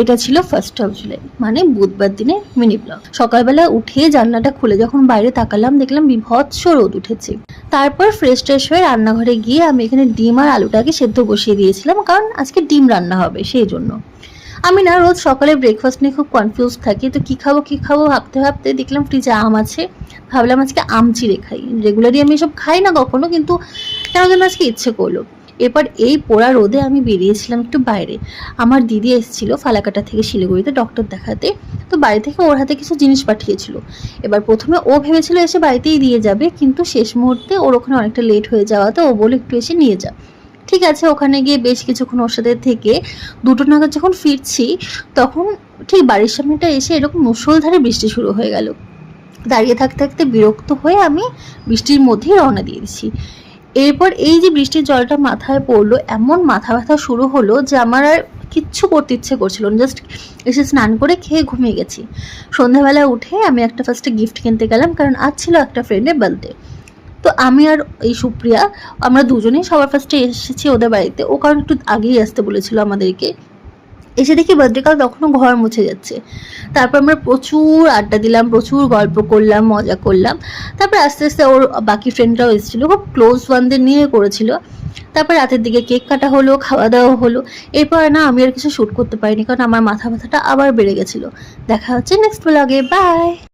এটা ছিল 1 জুলাই, মানে বুধবার দিনের মিনি ব্লগ। সকালবেলা উঠে জানলাটা খুলে যখন বাইরে তাকালাম, দেখলাম বিভৎস রোদ উঠেছে। তারপর ফ্রেশ ট্রেশ হয়ে রান্নাঘরে গিয়ে আমি এখানে ডিম আর আলুটাকে সেদ্ধ বসিয়ে দিয়েছিলাম, কারণ আজকে ডিম রান্না হবে সেই জন্য। আমি না রোজ সকালে ব্রেকফাস্ট নিয়ে খুব কনফিউজ থাকি, তো কী খাবো ভাবতে ভাবতে দেখলাম ফ্রিজে আম আছে। ভাবলাম আজকে আম চিড়ে খাই। রেগুলারলি আমি এসব খাই না কখনো, কিন্তু কেন যেন আজকে ইচ্ছে করলো। এরপর এই পোড়া রোদে আমি বেরিয়েছিলাম একটু বাইরে। আমার দিদি এসেছিল ফালাকাটা থেকে শিলিগুড়িতে ডক্টর দেখাতে, তো বাড়ি থেকে ওর হাতে কিছু জিনিস পাঠিয়েছিল। এবার প্রথমে ও ভেবেছিল এসে বাড়িতেই দিয়ে যাবে, কিন্তু শেষ মুহূর্তে ওর ওখানে অনেকটা লেট হয়ে যাওয়াতে ও বলে একটু এসে নিয়ে যা। ঠিক আছে, ওখানে গিয়ে বেশ কিছুক্ষণ ওর সাথে থেকে 2টো নাগাদ যখন ফিরছি, তখন ঠিক বাড়ির সামনেটা এসে এরকম মুষলধারে বৃষ্টি শুরু হয়ে গেল। দাঁড়িয়ে থাকতে থাকতে বিরক্ত হয়ে আমি বৃষ্টির মধ্যেই রওনা দিয়ে দিচ্ছি। এরপর এই যে বৃষ্টির জলটা মাথায় পড়লো, এমন মাথা ব্যথা শুরু হলো যে আমার আর কিচ্ছু করতে ইচ্ছে করছিল না, জাস্ট এসে স্নান করে খেয়ে ঘুমিয়ে গেছি। সন্ধ্যাবেলা উঠে আমি একটা ফার্স্টে গিফট কিনতে গেলাম, কারণ আজ ছিল একটা ফ্রেন্ডের বার্থডে। তো আমি আর এই সুপ্রিয়া আমরা দুজনেই সবার ফার্স্টে এসেছি ওদের বাড়িতে। ও কারণ একটু আগেই আসতে বলেছিল আমাদেরকে। এসে দেখি বার্থডে কাল তখনও ঘর মুছে যাচ্ছে। তারপর আমরা প্রচুর আড্ডা দিলাম, প্রচুর গল্প করলাম, মজা করলাম। তারপর আস্তে আস্তে ওর বাকি ফ্রেন্ডরাও এসেছিলো, খুব ক্লোজ ওয়ানদের নিয়ে করেছিল। তারপর রাতের দিকে কেক কাটা হলো, খাওয়া দাওয়া হলো। এরপর না আমি আর কিছু শ্যুট করতে পারিনি, কারণ আমার মাথা ব্যথাটা আবার বেড়ে গেছিলো। দেখা হচ্ছে নেক্সট ব্লগে, বাই।